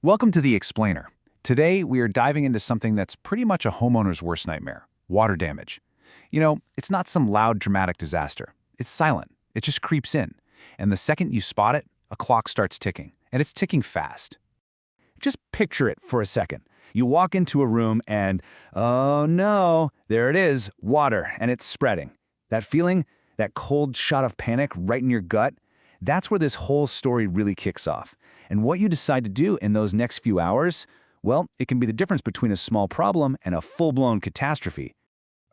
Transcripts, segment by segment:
Welcome to The Explainer. Today, we are diving into something that's pretty much a homeowner's worst nightmare, water damage. It's not some loud, dramatic disaster. It's silent. It just creeps in. And the second you spot it, a clock starts ticking. And it's ticking fast. Just picture it for a second. You walk into a room and, oh no, there it is, water, and it's spreading. That feeling, that cold shot of panic right in your gut, that's where this whole story really kicks off. And what you decide to do in those next few hours, well, it can be the difference between a small problem and a full-blown catastrophe.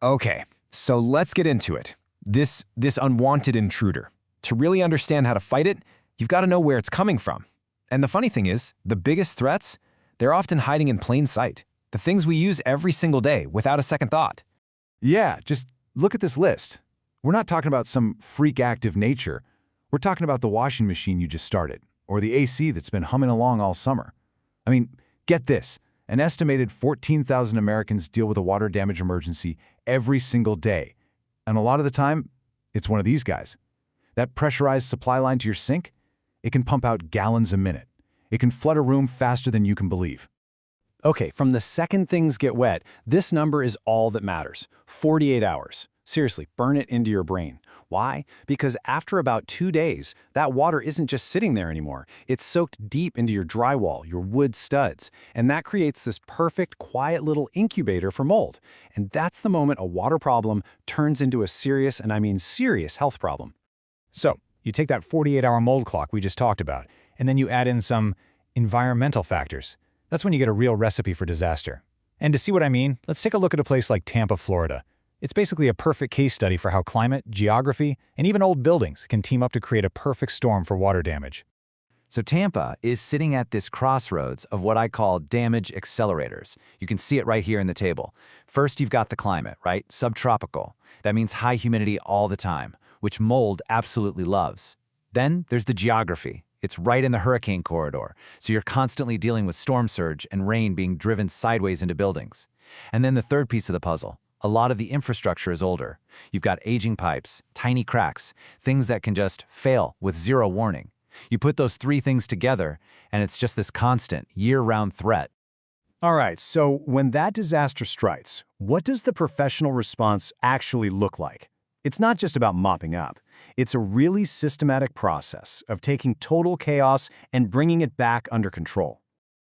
Okay, so let's get into it. This unwanted intruder. To really understand how to fight it, you've got to know where it's coming from. And the funny thing is, the biggest threats, they're often hiding in plain sight. The things we use every single day without a second thought. Yeah, just look at this list. We're not talking about some freak act of nature. We're talking about the washing machine you just started, or the AC that's been humming along all summer. I mean, get this. An estimated 14,000 Americans deal with a water damage emergency every single day. And a lot of the time, it's one of these guys. That pressurized supply line to your sink, it can pump out gallons a minute. It can flood a room faster than you can believe. Okay, from the second things get wet, this number is all that matters. 48 hours. Seriously, burn it into your brain. Why? Because after about 2 days, that water isn't just sitting there anymore. It's soaked deep into your drywall, your wood studs, and that creates this perfect, quiet little incubator for mold. And that's the moment a water problem turns into a serious, and I mean serious, health problem. So, you take that 48-hour mold clock we just talked about, and then you add in some environmental factors. That's when you get a real recipe for disaster. And to see what I mean, let's take a look at a place like Tampa, Florida. It's basically a perfect case study for how climate, geography, and even old buildings can team up to create a perfect storm for water damage. So Tampa is sitting at this crossroads of what I call damage accelerators. You can see it right here in the table. First, you've got the climate, right? Subtropical. That means high humidity all the time, which mold absolutely loves. Then there's the geography. It's right in the hurricane corridor, so you're constantly dealing with storm surge and rain being driven sideways into buildings. And then the third piece of the puzzle. A lot of the infrastructure is older. You've got aging pipes, tiny cracks, things that can just fail with zero warning. You put those three things together, and it's just this constant, year-round threat. All right, so when that disaster strikes, what does the professional response actually look like? It's not just about mopping up. It's a really systematic process of taking total chaos and bringing it back under control.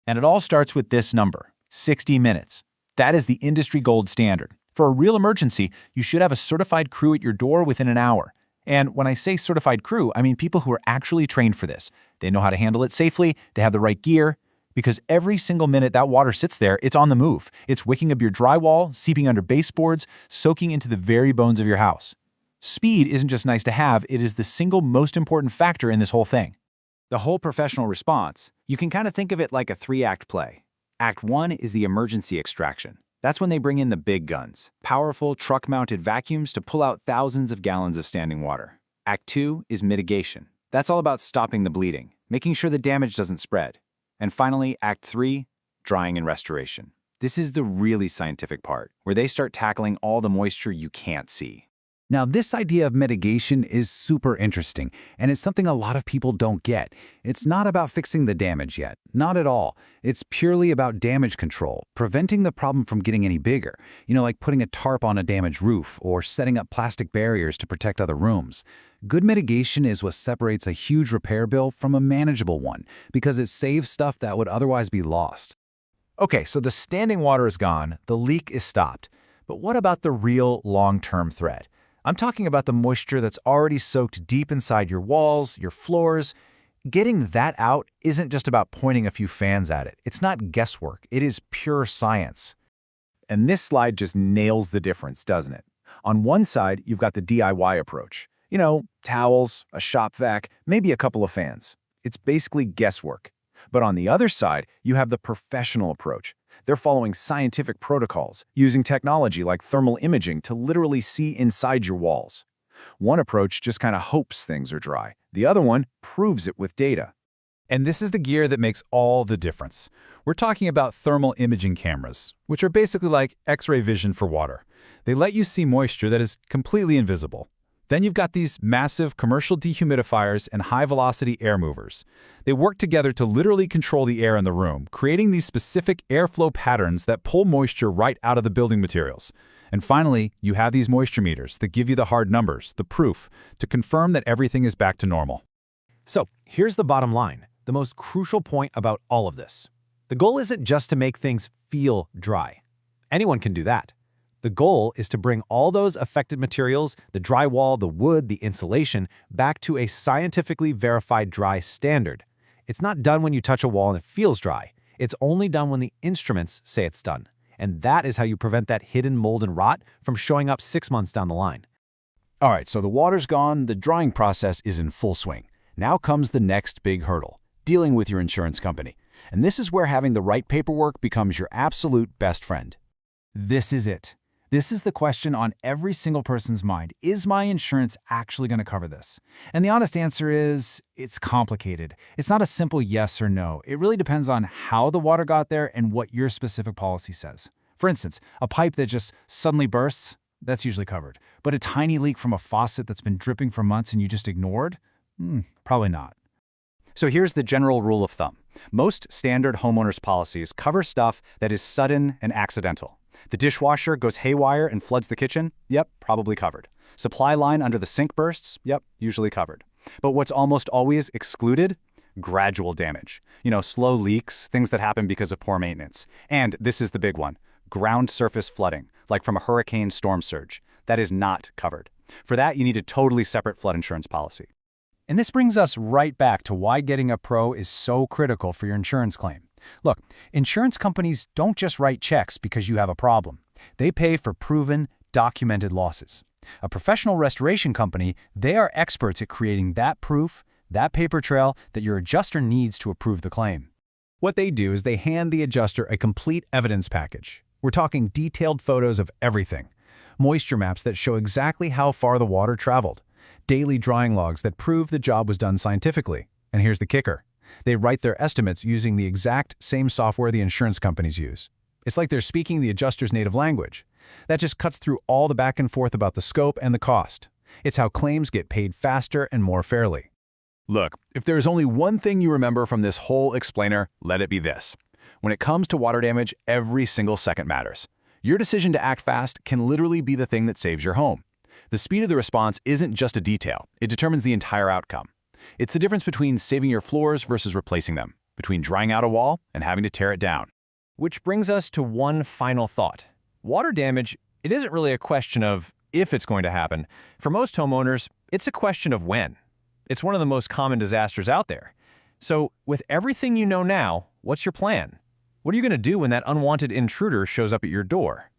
And it all starts with this number, 60 minutes. That is the industry gold standard. For a real emergency, you should have a certified crew at your door within an hour. And when I say certified crew, I mean people who are actually trained for this. They know how to handle it safely, they have the right gear, because every single minute that water sits there, it's on the move. It's wicking up your drywall, seeping under baseboards, soaking into the very bones of your house. Speed isn't just nice to have, it is the single most important factor in this whole thing. The whole professional response, you can kind of think of it like a 3-act play. Act 1 is the emergency extraction. That's when they bring in the big guns, powerful truck-mounted vacuums to pull out thousands of gallons of standing water. Act 2 is mitigation. That's all about stopping the bleeding, making sure the damage doesn't spread. And finally, Act 3, drying and restoration. This is the really scientific part, where they start tackling all the moisture you can't see. Now, this idea of mitigation is super interesting, and it's something a lot of people don't get. It's not about fixing the damage yet, not at all. It's purely about damage control, preventing the problem from getting any bigger. Like putting a tarp on a damaged roof or setting up plastic barriers to protect other rooms. Good mitigation is what separates a huge repair bill from a manageable one, because it saves stuff that would otherwise be lost. Okay, so the standing water is gone, the leak is stopped. But what about the real long-term threat? I'm talking about the moisture that's already soaked deep inside your walls, your floors. Getting that out isn't just about pointing a few fans at it. It's not guesswork. It is pure science. And this slide just nails the difference, doesn't it? On one side, you've got the DIY approach. Towels, a shop vac, maybe a couple of fans. It's basically guesswork. But on the other side, you have the professional approach. They're following scientific protocols, using technology like thermal imaging to literally see inside your walls. One approach just kind of hopes things are dry. The other one proves it with data. And this is the gear that makes all the difference. We're talking about thermal imaging cameras, which are basically like X-ray vision for water. They let you see moisture that is completely invisible. Then you've got these massive commercial dehumidifiers and high-velocity air movers. They work together to literally control the air in the room, creating these specific airflow patterns that pull moisture right out of the building materials. And finally, you have these moisture meters that give you the hard numbers, the proof, to confirm that everything is back to normal. So here's the bottom line, the most crucial point about all of this. The goal isn't just to make things feel dry. Anyone can do that. The goal is to bring all those affected materials, the drywall, the wood, the insulation, back to a scientifically verified dry standard. It's not done when you touch a wall and it feels dry. It's only done when the instruments say it's done. And that is how you prevent that hidden mold and rot from showing up 6 months down the line. All right, so the water's gone, the drying process is in full swing. Now comes the next big hurdle, dealing with your insurance company. And this is where having the right paperwork becomes your absolute best friend. This is it. This is the question on every single person's mind. Is my insurance actually going to cover this? And the honest answer is, it's complicated. It's not a simple yes or no. It really depends on how the water got there and what your specific policy says. For instance, a pipe that just suddenly bursts, that's usually covered. But a tiny leak from a faucet that's been dripping for months and you just ignored? Probably not. So here's the general rule of thumb. Most standard homeowners policies cover stuff that is sudden and accidental. The dishwasher goes haywire and floods the kitchen? Yep, probably covered. Supply line under the sink bursts? Yep, usually covered. But what's almost always excluded? Gradual damage. Slow leaks, things that happen because of poor maintenance. And this is the big one, ground surface flooding, like from a hurricane storm surge. That is not covered. For that, you need a totally separate flood insurance policy. And this brings us right back to why getting a pro is so critical for your insurance claim. Look, insurance companies don't just write checks because you have a problem. They pay for proven, documented losses. A professional restoration company, they are experts at creating that proof, that paper trail that your adjuster needs to approve the claim. What they do is they hand the adjuster a complete evidence package. We're talking detailed photos of everything. Moisture maps that show exactly how far the water traveled. Daily drying logs that prove the job was done scientifically. And here's the kicker. They write their estimates using the exact same software the insurance companies use. It's like they're speaking the adjuster's native language. That just cuts through all the back and forth about the scope and the cost. It's how claims get paid faster and more fairly. Look, if there is only one thing you remember from this whole explainer, let it be this. When it comes to water damage, every single second matters. Your decision to act fast can literally be the thing that saves your home. The speed of the response isn't just a detail. It determines the entire outcome. It's the difference between saving your floors versus replacing them, between drying out a wall and having to tear it down. Which brings us to one final thought. Water damage, it isn't really a question of if it's going to happen. For most homeowners, it's a question of when. It's one of the most common disasters out there. So, with everything you know now, what's your plan? What are you going to do when that unwanted intruder shows up at your door?